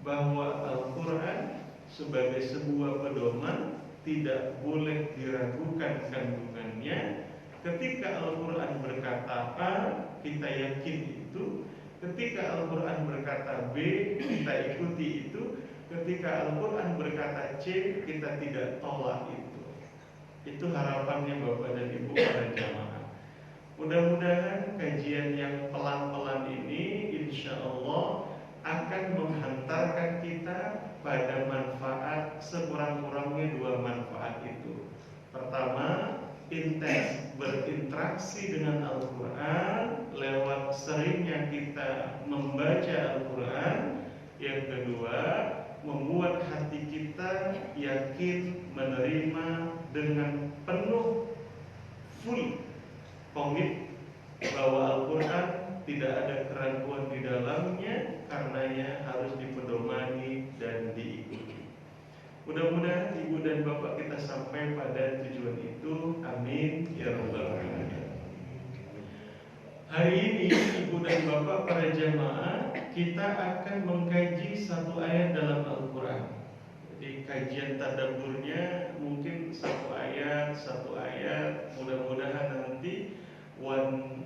bahwa Al-Quran sebagai sebuah pedoman tidak boleh diragukan kandungannya. Ketika Al-Quran berkata A, kita yakin itu. Ketika Al-Quran berkata B, kita ikuti itu. Ketika Al-Quran berkata C, kita tidak tolak itu. Itu harapannya Bapak dan Ibu para jamaah. Mudah-mudahan kajian yang pelan-pelan ini insya Allah akan menghantarkan kita pada manfaat, sekurang-kurangnya dua manfaat itu. Pertama, intens berinteraksi dengan Al-Quran lewat seringnya kita membaca Al-Quran. Yang kedua, membuat hati kita yakin menerima dengan penuh full komit bahwa Al-Quran tidak ada keraguan di dalamnya, karenanya harus dipedomani dan diikuti. Mudah-mudahan Ibu dan Bapak kita sampai pada tujuan itu. Amin ya rabbal alamin. Hari ini Ibu dan Bapak para jamaah, kita akan mengkaji satu ayat dalam Al-Quran. Jadi kajian tadabburnya mungkin satu ayat. Mudah-mudahan nanti one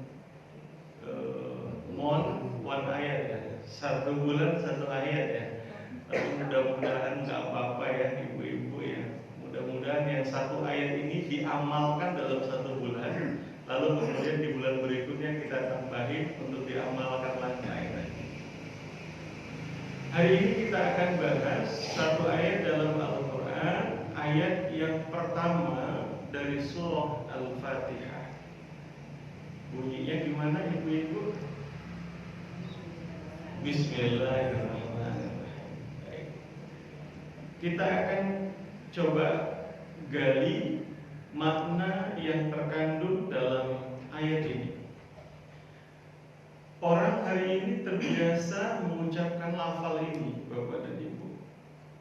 ayat ya, 1 bulan 1 ayat ya. Tapi mudah-mudahan nggak apa-apa ya ibu-ibu ya. Mudah-mudahan yang 1 ayat ini diamalkan dalam 1 bulan. Lalu kemudian di bulan berikutnya kita tambahin untuk diamalkan lagi. Hari ini kita akan bahas 1 ayat dalam Al-Quran. Ayat yang pertama dari surah Al-Fatihah. Bunyinya gimana ibu-ibu? Bismillahirrahmanirrahim. Kita akan coba gali makna yang terkandung dalam ayat ini. Orang hari ini terbiasa mengucapkan lafal ini, Bapak dan Ibu.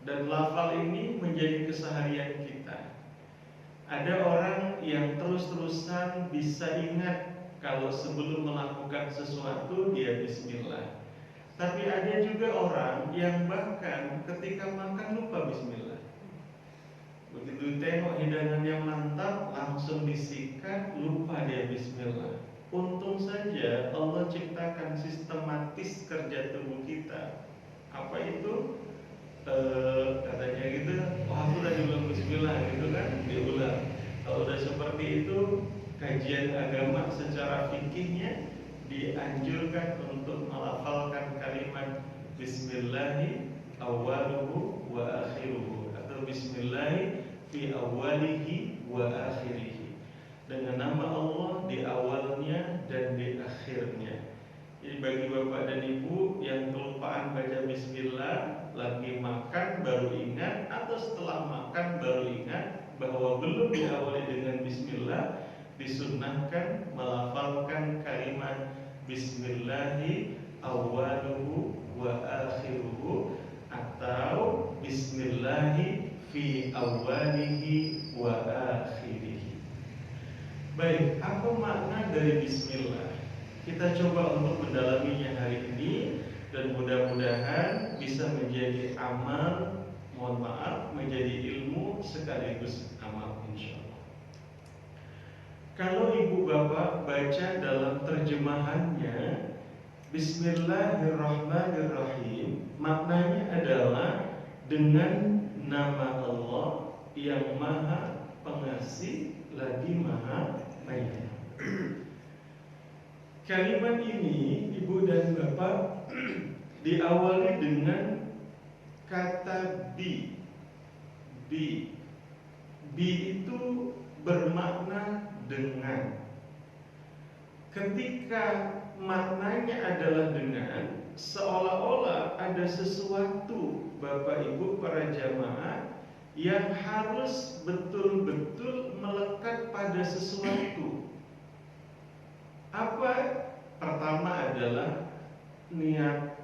Dan lafal ini menjadi keseharian kita. Ada orang yang terus-terusan bisa ingat kalau sebelum melakukan sesuatu dia bismillah. Tapi ada juga orang yang bahkan ketika makan lupa bismillah. Begitu tengok hidangannya mantap, langsung disikat, lupa dia bismillah. Untung saja Allah ciptakan sistematis kerja tubuh kita. Apa itu? Katanya gitu, aku udah bilang bismillah gitu kan, diulang. Kalau udah seperti itu, kajian agama secara fikihnya dianjurkan untuk melafalkan kalimat bismillahi awwaluhu wa akhiruhu, atau bismillahi fi awwalihi wa akhirihi, dengan nama Allah di awalnya dan di akhirnya. Jadi bagi Bapak dan Ibu yang kelupaan baca bismillah, lagi makan baru ingat, atau setelah makan baru ingat bahwa belum diawali dengan bismillah, disunnahkan melafalkan kalimat bismillahi awwaluhu wa akhiruhu, atau bismillahi fi awwalihi wa akhirihi. Baik, apa makna dari bismillah? Kita coba untuk mendalaminya hari ini, dan mudah-mudahan bisa menjadi amal, menjadi ilmu sekaligus amal insyaallah. Kalau ibu bapak baca dalam terjemahannya, Bismillahirrahmanirrahim, maknanya adalah dengan nama Allah yang maha pengasih lagi maha penyayang. Kalimat ini ibu dan bapak diawali dengan kata bi. Bi itu bermakna dengan. Ketika maknanya adalah dengan, seolah-olah ada sesuatu Bapak Ibu para jamaah yang harus betul-betul melekat pada sesuatu. Apa? Pertama adalah niat.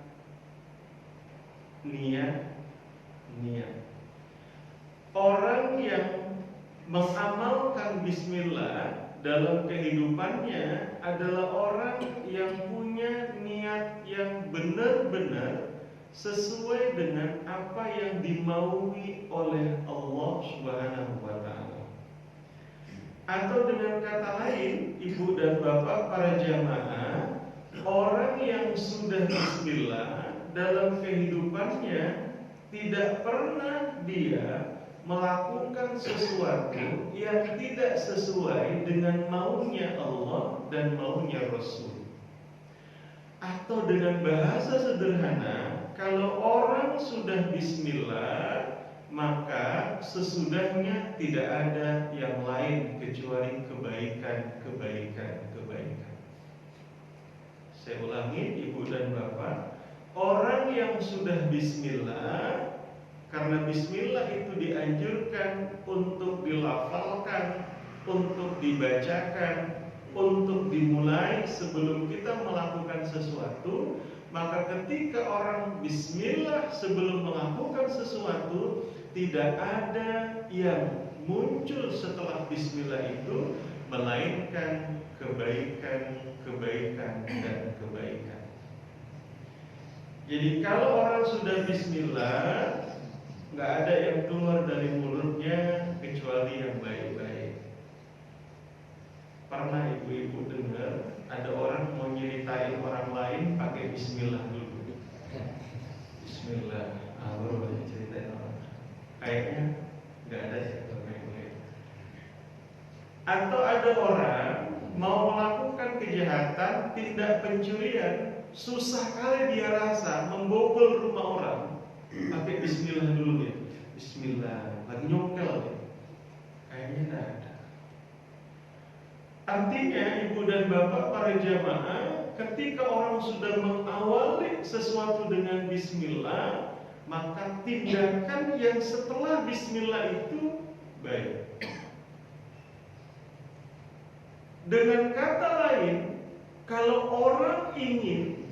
Orang yang mengamalkan bismillah dalam kehidupannya adalah orang yang punya niat yang benar-benar sesuai dengan apa yang dimaui oleh Allah Subhanahu wa taala. Atau dengan kata lain, Ibu dan Bapak para jamaah, orang yang sudah bismillah dalam kehidupannya tidak pernah dia melakukan sesuatu yang tidak sesuai dengan maunya Allah dan maunya Rasul. Atau dengan bahasa sederhana, kalau orang sudah bismillah, maka sesudahnya tidak ada yang lain kecuali kebaikan. Saya ulangi, Ibu dan Bapak, orang yang sudah bismillah, karena bismillah itu dianjurkan untuk dilafalkan, untuk dibacakan, untuk dimulai sebelum kita melakukan sesuatu. Maka ketika orang bismillah sebelum melakukan sesuatu, tidak ada yang muncul setelah bismillah itu melainkan kebaikan dan kebaikan. Jadi kalau orang sudah bismillah, nggak ada yang keluar dari mulutnya kecuali yang baik-baik. Pernah ibu-ibu dengar ada orang mau nyeritain orang lain pakai bismillah dulu. Bismillah, baru ceritain orang. Kayaknya nggak ada sih baik-baik. Atau ada orang mau melakukan kejahatan, tindak pencurian, susah kali dia rasa membobol rumah orang, pakai bismillah dulu ya. Bismillah, lagi nyongkel ya. Kayaknya tidak ada. Artinya Ibu dan Bapak para jamaah, ketika orang sudah mengawali sesuatu dengan bismillah, maka tindakan yang setelah bismillah itu baik. Dengan kata lain, kalau orang ingin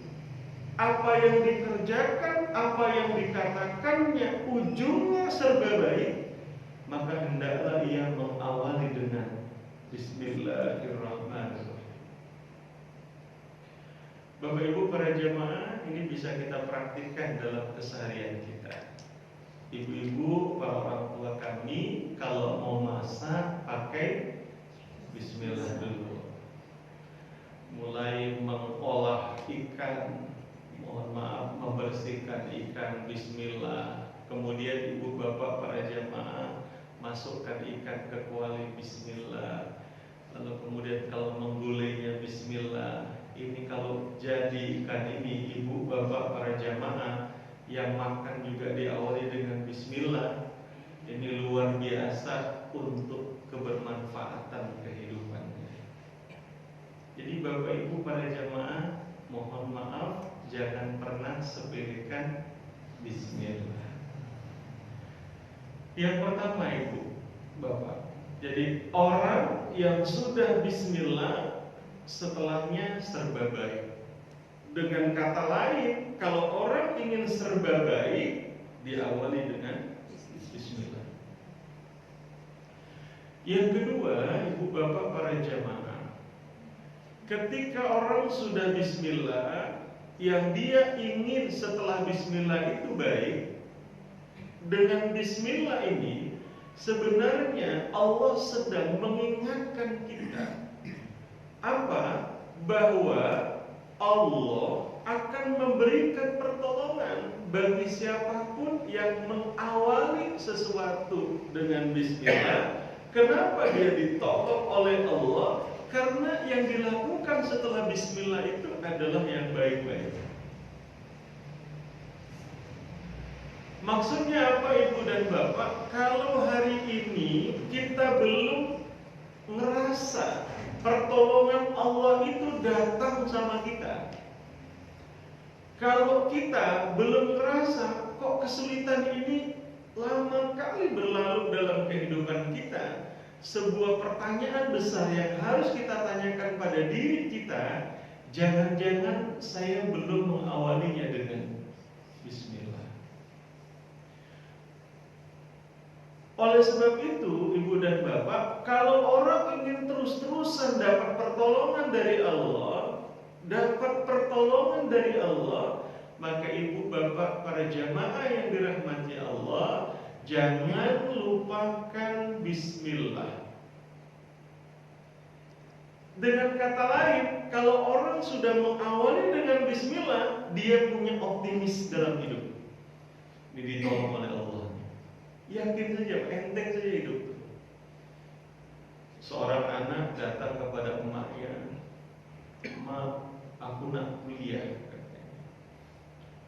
apa yang dikerjakan, apa yang dikatakannya ujungnya serba baik, maka hendaklah ia mengawali dengan Bismillahirrahmanirrahim. Bapak Ibu para jamaah, ini bisa kita praktikkan dalam keseharian kita. Ibu-ibu, para orang tua kami, kalau mau masak pakai bismillah dulu. Mulai mengolah ikan, mohon maaf, membersihkan ikan, bismillah. Kemudian ibu bapak para jamaah masukkan ikan ke kuali, bismillah. Lalu kemudian kalau menggulainya, bismillah. Ini kalau jadi ikan ini, ibu bapak para jamaah yang makan juga diawali dengan bismillah. Ini luar biasa untuk kebermanfaatan kehidupannya. Jadi Bapak Ibu para jamaah, mohon maaf, jangan pernah sepelekan bismillah. Yang pertama Ibu Bapak, jadi orang yang sudah bismillah, setelahnya serba baik. Dengan kata lain, kalau orang ingin serba baik, diawali dengan bismillah. Yang kedua, Ibu Bapak para jamaah, ketika orang sudah bismillah, yang dia ingin setelah bismillah itu baik, dengan bismillah ini sebenarnya Allah sedang mengingatkan kita apa? Bahwa Allah akan memberikan pertolongan bagi siapapun yang mengawali sesuatu dengan bismillah. Kenapa dia ditolong oleh Allah? Karena yang dilakukan setelah bismillah itu adalah yang baik-baik. Maksudnya apa Ibu dan Bapak? Kalau hari ini kita belum ngerasa pertolongan Allah itu datang sama kita, kalau kita belum ngerasa kok kesulitan ini lama kali berlalu dalam kehidupan kita, sebuah pertanyaan besar yang harus kita tanyakan pada diri kita, jangan-jangan saya belum mengawalinya dengan bismillah. Oleh sebab itu, Ibu dan Bapak, kalau orang ingin terus-terusan dapat pertolongan dari Allah, Maka ibu bapak para jamaah yang dirahmati Allah, jangan lupakan bismillah. Dengan kata lain, kalau orang sudah mengawali dengan bismillah, dia punya optimis dalam hidup. Ini ditolong oleh Allah. Yakin saja, enteng saja hidup. Seorang anak datang kepada emaknya, "Ma, aku nak kuliah."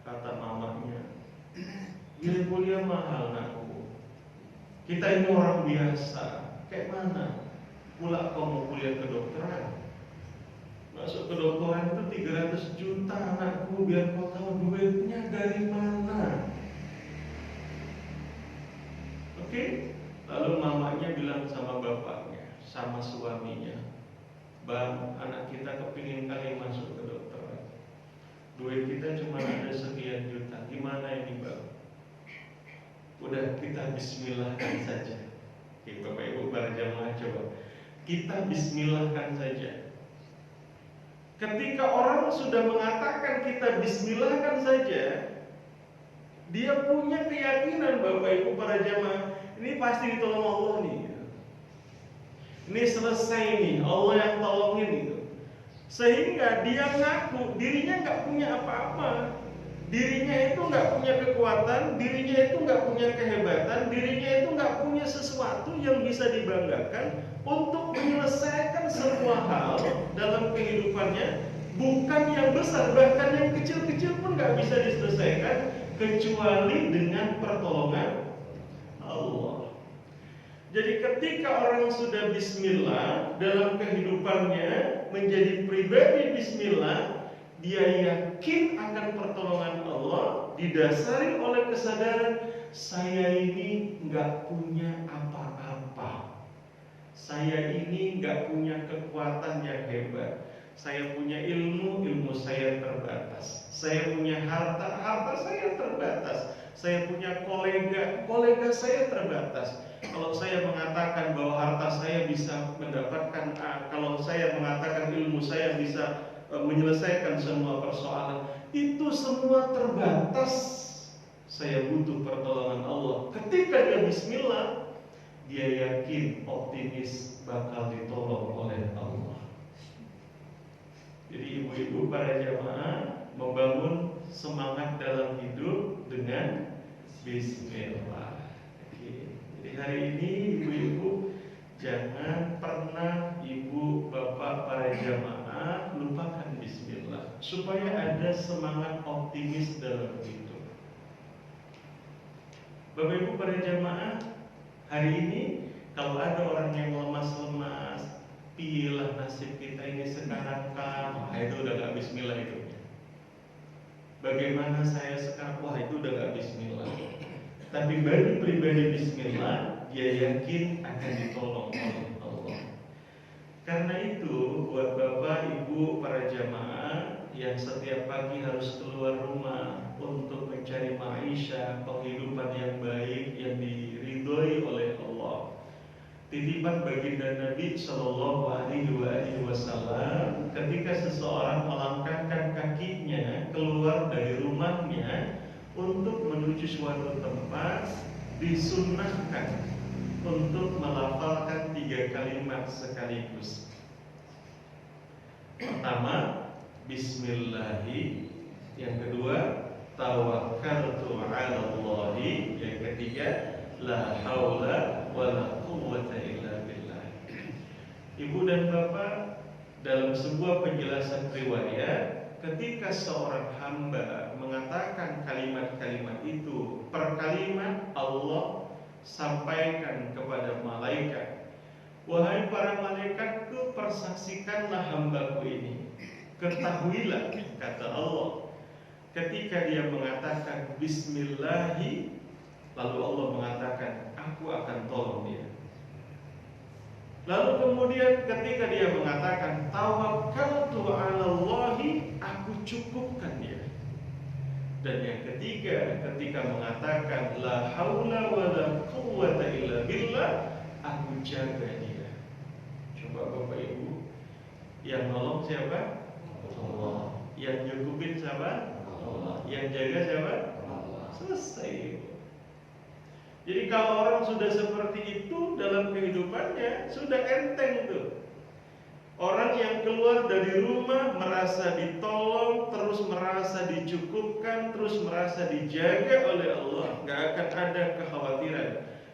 Kata mamanya, "Biaya kuliah mahal nakku. Kita ini orang biasa. Kayak mana? Pula kau mau kuliah kedokteran. Masuk kedokteran itu 300 juta anakku, biar kau tahu duitnya dari mana." Oke? Lalu mamanya bilang sama bapaknya, sama suaminya, "Bang, anak kita kepingin kali masuk kedokteran. Duit kita cuma ada sekian juta. Gimana ini, Bang?" Udah, kita bismillahkan saja. Oke, Bapak Ibu para jamaah, coba kita bismillahkan saja. Ketika orang sudah mengatakan kita bismillahkan saja, dia punya keyakinan, Bapak Ibu para jamaah, ini pasti ditolong Allah nih. Ini selesai nih, Allah yang tolongin itu. Sehingga dia ngaku dirinya nggak punya apa-apa, dirinya itu nggak punya kekuatan, dirinya itu nggak punya kehebatan, dirinya itu nggak punya sesuatu yang bisa dibanggakan untuk menyelesaikan sebuah hal dalam kehidupannya, bukan yang besar, bahkan yang kecil-kecil pun nggak bisa diselesaikan kecuali dengan pertolongan Allah. Jadi ketika orang sudah bismillah dalam kehidupannya, menjadi pribadi bismillah, dia yakin akan pertolongan Allah, didasari oleh kesadaran, saya ini nggak punya apa-apa, saya ini nggak punya kekuatan yang hebat, saya punya ilmu saya terbatas, saya punya harta saya terbatas, saya punya kolega saya terbatas. Kalau saya mengatakan bahwa harta saya bisa mendapatkan A, kalau saya mengatakan ilmu saya bisa menyelesaikan semua persoalan, itu semua terbatas. Saya butuh pertolongan Allah. Ketika dia bismillah, dia yakin, optimis bakal ditolong oleh Allah. Jadi ibu-ibu para jamaah membangun semangat dalam hidup dengan bismillah. Jadi hari ini ibu-ibu jangan pernah ibu bapak para jamaah lupakan bismillah, supaya ada semangat optimis dalam hidup. Bapak ibu para jamaah, hari ini kalau ada orang yang lemas-lemas, pilih nasib kita ini sekarang kan, wah itu udah gak bismillah hidupnya. Bagaimana saya sekarang, wah itu udah gak bismillah. Tapi bagi pribadi bismillah, dia yakin akan ditolong oleh Allah. Karena itu, buat bapak, ibu, para jamaah yang setiap pagi harus keluar rumah untuk mencari maisha, penghidupan yang baik, yang diridhoi oleh Allah, titipan baginda Nabi Shallallahu Alaihi Wasallam, ketika seseorang melangkahkan kakinya keluar dari rumahnya untuk menuju suatu tempat, disunnahkan untuk melafalkan 3 kalimat sekaligus. Pertama, Bismillahi. Yang kedua, Tawakkaltu 'ala Allahi. Yang ketiga, La haula wala quwwata illa billah. Ibu dan bapak, dalam sebuah penjelasan riwayat, ketika seorang hamba mengatakan kalimat-kalimat itu, per kalimat Allah sampaikan kepada malaikat, "Wahai para malaikatku, persaksikanlah hambaku ini. Ketahuilah," kata Allah, ketika dia mengatakan Bismillahi, lalu Allah mengatakan, "Aku akan tolong dia." Lalu kemudian ketika dia mengatakan Tawakkaltu 'ala Allahi, aku cukupkan dia. Dan yang ketiga, ketika mengatakan La haula wala quwwata illa billah, aku jaga dia. Coba Bapak Ibu, yang nolong siapa? Allah. Yang nyukupin siapa? Allah. Yang jaga siapa? Allah. Selesai. Jadi kalau orang sudah seperti itu dalam kehidupannya, sudah enteng tuh. Orang yang keluar dari rumah merasa ditolong, terus merasa dicukupkan, terus merasa dijaga oleh Allah, nggak akan ada kekhawatiran.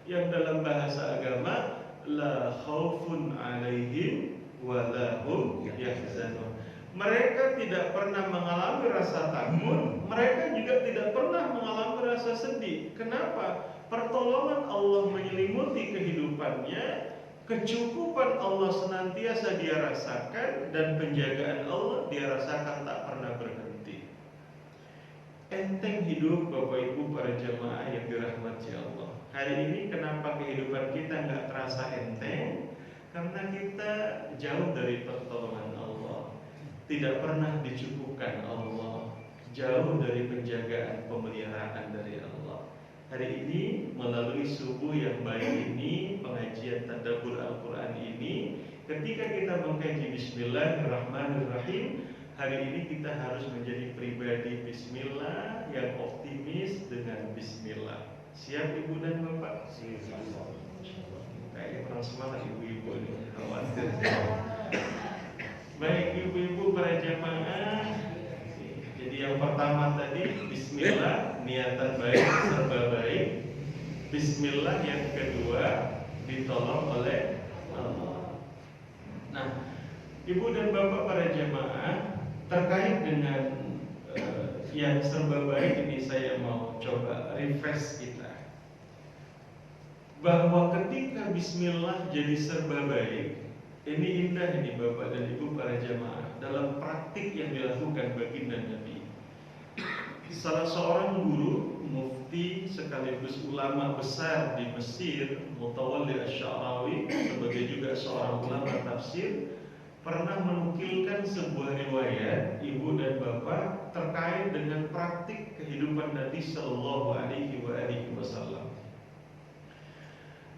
Yang dalam bahasa agama, la khaufun alaihim wa la hum yahzanun. Mereka tidak pernah mengalami rasa takut, mereka juga tidak pernah mengalami rasa sedih. Kenapa? Pertolongan Allah menyelimuti kehidupannya, kecukupan Allah senantiasa dia rasakan, dan penjagaan Allah dia rasakan tak pernah berhenti. Enteng hidup Bapak Ibu para jemaah yang dirahmati Allah. Hari ini kenapa kehidupan kita nggak terasa enteng? Karena kita jauh dari pertolongan Allah, tidak pernah dicukupkan Allah, jauh dari penjagaan pemeliharaan dari Allah. Hari ini melalui subuh yang baik ini, pengajian tadabbur Al-Quran ini, ketika kita mengkaji Bismillahirrahmanirrahim, hari ini kita harus menjadi pribadi Bismillah yang optimis dengan Bismillah. Siap Ibu dan Bapak? Siap. Kayaknya kurang semangat ibu-ibu ini, khawatir. Baik ibu-ibu para jamaah. Jadi yang pertama tadi Bismillah, niatan baik, serba baik. Bismillah yang kedua, ditolong oleh Allah. Nah, ibu dan bapak para jamaah, terkait dengan yang serba baik ini saya mau coba refresh kita, bahwa ketika Bismillah jadi serba baik, ini indah ini bapak dan ibu para jamaah dalam praktik yang dilakukan baginda Nabi. Salah seorang guru, mufti sekaligus ulama besar di Mesir, Mutawalli Asy-Sya'rawi, sebagai juga seorang ulama tafsir, pernah menukilkan sebuah riwayat ibu dan bapak terkait dengan praktik kehidupan Nabi Sallallahu Alaihi Wasallam.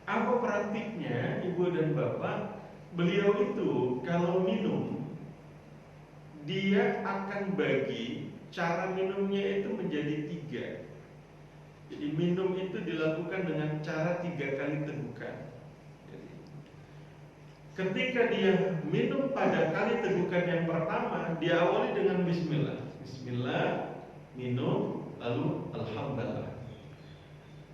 Apa praktiknya ibu dan bapak? Beliau itu kalau minum, dia akan bagi cara minumnya itu menjadi 3. Jadi minum itu dilakukan dengan cara 3 kali tegukan. Jadi, ketika dia minum pada kali tegukan yang pertama, dia awali dengan Bismillah. Bismillah, minum, lalu Alhamdulillah.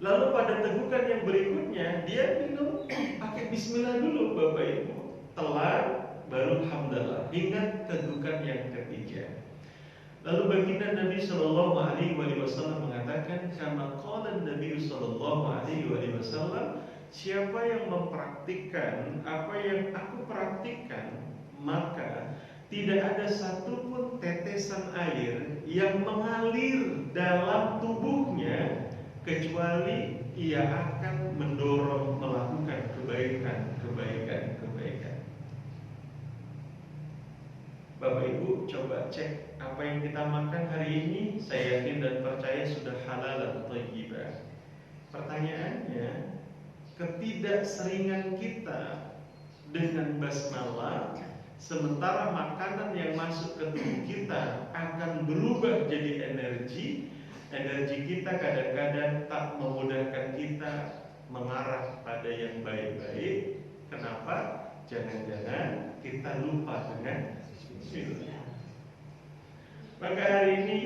Lalu pada tegukan yang berikutnya, dia minum pakai Bismillah dulu Bapak Ibu, telan, baru Alhamdulillah, hingga tegukan yang ketiga. Lalu baginda Nabi Sallallahu Alaihi Wasallam mengatakan, kama qala Nabi Sallallahu Alaihi Wasallam, siapa yang mempraktikkan apa yang aku praktikkan, maka tidak ada satupun tetesan air yang mengalir dalam tubuhnya kecuali ia akan mendorong melakukan kebaikan. Bapak Ibu coba cek apa yang kita makan hari ini, saya yakin dan percaya sudah halal dan thayyibah. Pertanyaannya, ketidakseringan kita dengan basmalah, sementara makanan yang masuk ke tubuh kita akan berubah jadi energi kita kadang-kadang tak memudahkan kita mengarah pada yang baik-baik. Kenapa? Jangan-jangan kita lupa dengan Bismillah. Maka hari ini,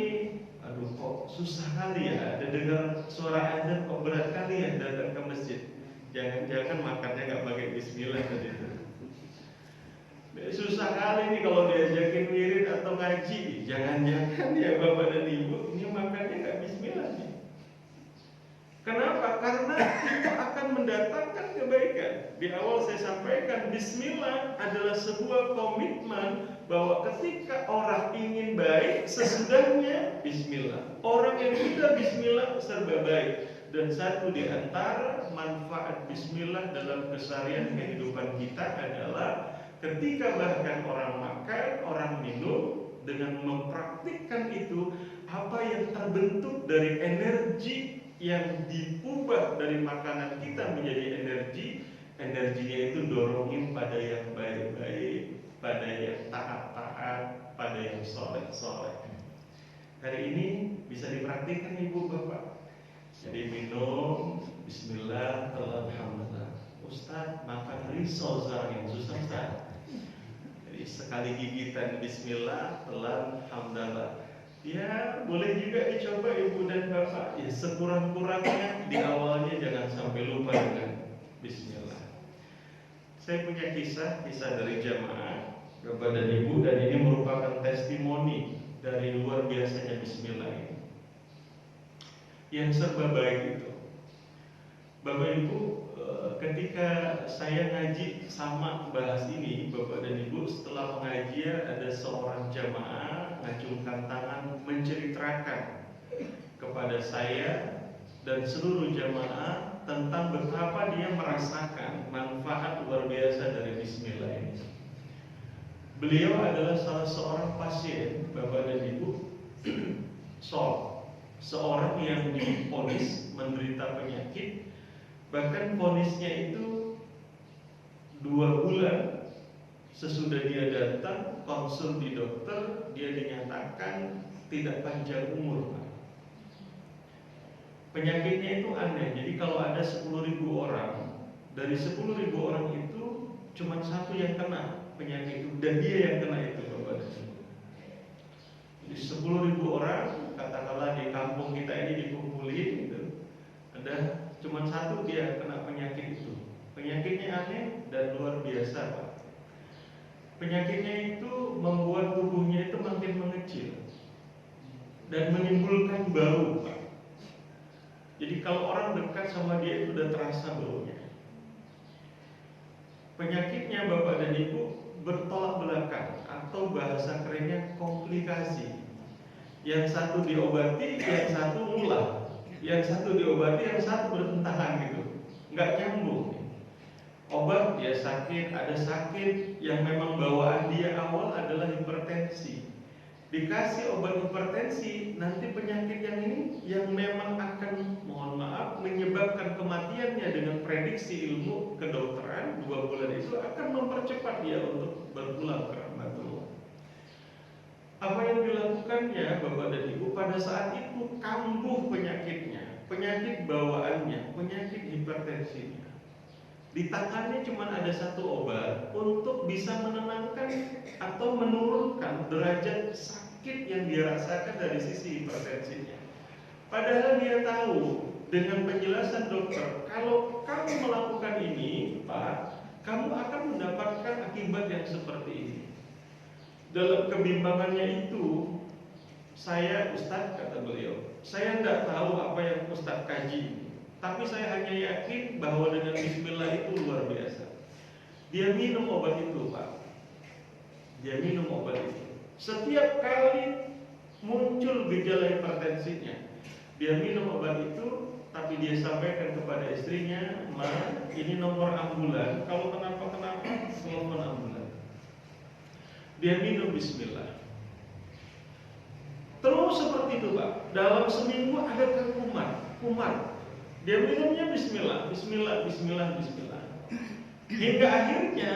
aduh kok susah kali ya, ada dengar suara azan kok berat kali ya datang ke masjid. Jangan-jangan makannya nggak pakai Bismillah tadi itu. Susah kali nih kalau diajakin wirid atau ngaji. Jangan-jangan ya bapak dan ibu ini makannya nggak Bismillah nih. Kenapa? Karena itu akan mendatangkan kebaikan. Di awal saya sampaikan, Bismillah adalah sebuah komitmen bahwa ketika orang ingin baik, sesudahnya Bismillah. Orang yang tidak Bismillah serba baik. Dan satu di antara manfaat Bismillah dalam keseharian kehidupan kita adalah ketika bahkan orang makan, orang minum, dengan mempraktikkan itu, apa yang terbentuk dari energi yang diubah dari makanan kita menjadi energinya itu dorongin pada yang baik-baik, pada yang taat-taat, pada yang soleh-soleh. Hari ini bisa dipraktikkan ibu bapak. Jadi minum bismillah, alhamdulillah. Ustaz, makan risol sekarang yang susah Ustaz. Jadi sekali gigitan bismillah, alhamdulillah. Ya boleh juga dicoba ibu dan bapak. Ya sekurang-kurangnya di awalnya jangan sampai lupa dengan bismillah. Saya punya kisah dari jamaah bapak dan ibu, dan ini merupakan testimoni dari luar biasanya bismillah ini. Yang serba baik itu, bapak ibu, ketika saya ngaji sama bahas ini bapak dan ibu, setelah pengajian ada seorang jamaah ngacungkan tangan menceritakan kepada saya dan seluruh jamaah tentang betapa dia merasakan manfaat luar biasa dari bismillah ini. Beliau adalah salah seorang pasien bapak dan ibu, seorang yang divonis menderita penyakit, bahkan vonisnya itu 2 bulan sesudah dia datang konsul di dokter, dia dinyatakan tidak panjang umur. Penyakitnya itu aneh. Jadi kalau ada 10.000 orang, dari 10.000 orang itu cuma 1 yang kena penyakit itu, dan dia yang kena itu bapak dan ibu. Jadi 10.000 orang katakanlah di kampung kita ini dikumpulin gitu, ada cuma 1 dia kena penyakit itu. Penyakitnya aneh dan luar biasa Pak. Penyakitnya itu membuat tubuhnya itu makin mengecil dan menimbulkan bau Pak. Jadi kalau orang dekat sama dia itu udah terasa baunya. Penyakitnya bapak dan ibu bertolak belakang, atau bahasa kerennya komplikasi. Yang satu diobati, yang satu ngulah. Yang satu diobati, yang satu bertentangan gitu, nggak nyambung. Obat dia sakit, ada sakit yang memang bawaan dia awal adalah hipertensi. Dikasih obat hipertensi, nanti penyakit yang ini yang memang akan, mohon maaf, menyebabkan kematiannya dengan prediksi ilmu kedokteran 2 bulan itu akan mempercepat dia untuk berpulang ke rahmatullah. Apa yang dilakukannya bapak dan ibu pada saat itu, kambuh penyakitnya, penyakit bawaannya, penyakit hipertensinya. Di tangannya cuma ada 1 obat untuk bisa menenangkan atau menurunkan derajat sakit yang dia rasakan dari sisi hipertensinya. Padahal dia tahu dengan penjelasan dokter, kalau kamu melakukan ini Pak, kamu akan mendapatkan akibat yang seperti ini. Dalam kebimbangannya itu, saya Ustadz, kata beliau, saya tidak tahu apa yang Ustadz kaji, tapi saya hanya yakin bahwa dengan bismillah itu luar biasa. Dia minum obat itu Pak. Dia minum obat itu. Setiap kali muncul gejala hipertensinya, dia minum obat itu, tapi dia sampaikan kepada istrinya, Ma, ini nomor ambulan, kalau kenapa-kenapa, telepon ambulan. Dia minum bismillah. Terus seperti itu Pak. Dalam seminggu ada kumat. Dia minumnya bismillah, bismillah, bismillah, bismillah. Hingga akhirnya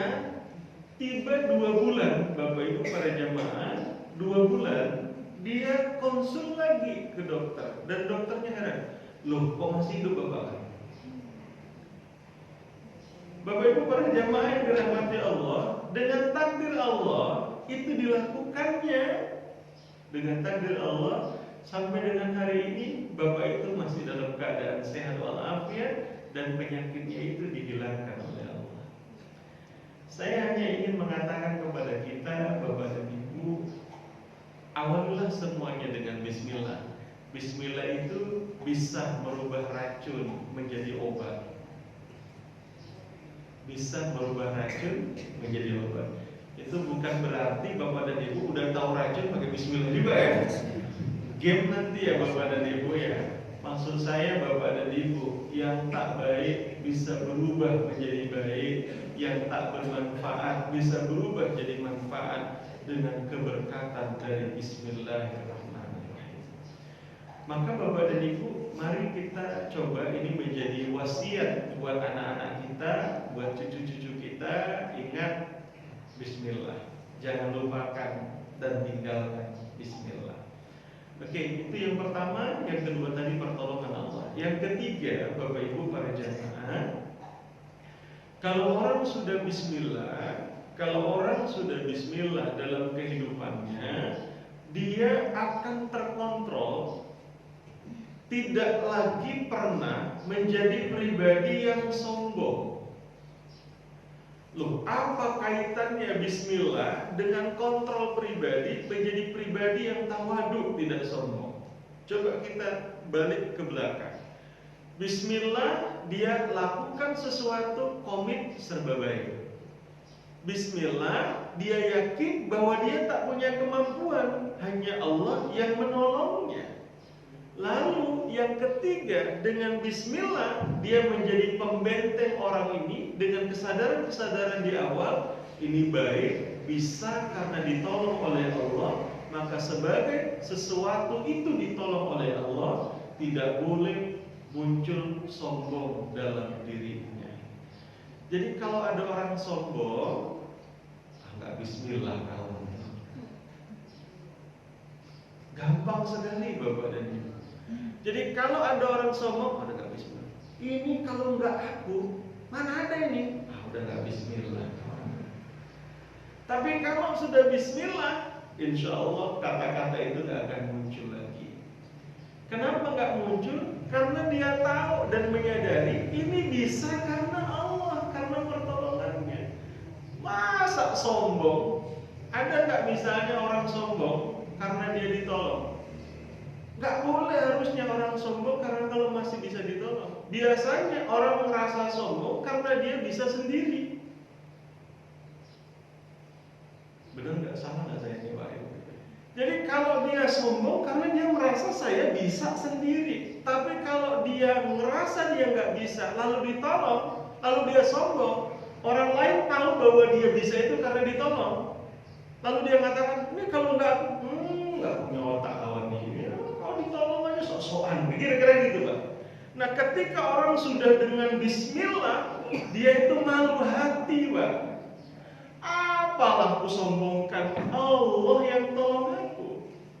tiba 2 bulan, Bapak Ibu para jamaah, 2 bulan dia konsul lagi ke dokter, dan dokternya heran, loh kok masih hidup Bapak? Bapak Ibu para jamaah yang dirahmati Allah, dengan takdir Allah itu dilakukannya, dengan takdir Allah. Sampai dengan hari ini Bapak itu masih dalam keadaan sehat walafiat, dan penyakitnya itu dihilangkan oleh Allah. Saya hanya ingin mengatakan kepada kita Bapak dan Ibu, awalilah semuanya dengan bismillah. Bismillah itu bisa merubah racun menjadi obat. Bisa merubah racun menjadi obat. Itu bukan berarti Bapak dan Ibu udah tahu racun pakai bismillah juga ya. Game nanti ya Bapak dan Ibu ya. Maksud saya Bapak dan Ibu, yang tak baik bisa berubah menjadi baik, yang tak bermanfaat bisa berubah jadi manfaat dengan keberkatan dari bismillahirrahmanirrahim. Maka Bapak dan Ibu, mari kita coba ini menjadi wasiat buat anak-anak kita, buat cucu-cucu kita. Ingat bismillah, jangan lupakan dan tinggalkan bismillah. Oke, itu yang pertama. Yang kedua tadi pertolongan Allah. Yang ketiga, Bapak Ibu para jamaah, kalau orang sudah bismillah dalam kehidupannya, dia akan terkontrol, tidak lagi pernah menjadi pribadi yang sombong. Loh, apa kaitannya bismillah dengan kontrol pribadi menjadi pribadi yang tawadhu, tidak sombong? Coba kita balik ke belakang. Bismillah, dia lakukan sesuatu, komit serba baik. Bismillah, dia yakin bahwa dia tak punya kemampuan, hanya Allah yang menolongnya. Lalu yang ketiga, dengan bismillah dia menjadi pembenteng orang ini dengan kesadaran-kesadaran di awal, ini baik, bisa karena ditolong oleh Allah, maka sebagai sesuatu itu ditolong oleh Allah, tidak boleh muncul sombong dalam dirinya. Jadi kalau ada orang sombong, enggak bismillah kamu. Gampang sekali Bapak dan Ibu. Jadi kalau ada orang sombong, udah enggak bismillah. Ini kalau enggak aku, mana ada ini? Udah enggak bismillah. Tapi kalau sudah bismillah, insya Allah kata-kata itu enggak akan muncul lagi. Kenapa enggak muncul? Karena dia tahu dan menyadari ini bisa karena Allah, karena pertolongannya. Masa sombong? Ada nggak misalnya orang sombong karena dia ditolong? Nggak boleh harusnya orang sombong karena kalau masih bisa ditolong. Biasanya orang merasa sombong karena dia bisa sendiri. Benar nggak? Salah nggak saya nih Pak Ibu? Jadi kalau dia sombong karena dia merasa saya bisa sendiri. Tapi kalau dia merasa dia nggak bisa, lalu ditolong, lalu dia sombong, orang lain tahu bahwa dia bisa itu karena ditolong. Lalu dia mengatakan, ini kalau nggak aku, nggak punya otak kawan ini. Kalau ditolong aja sok-sokan, kira-kira gitu Pak. Nah ketika orang sudah dengan bismillah, dia itu malu hati Pak. Apalah aku sombongkan, Allah yang tolong aku.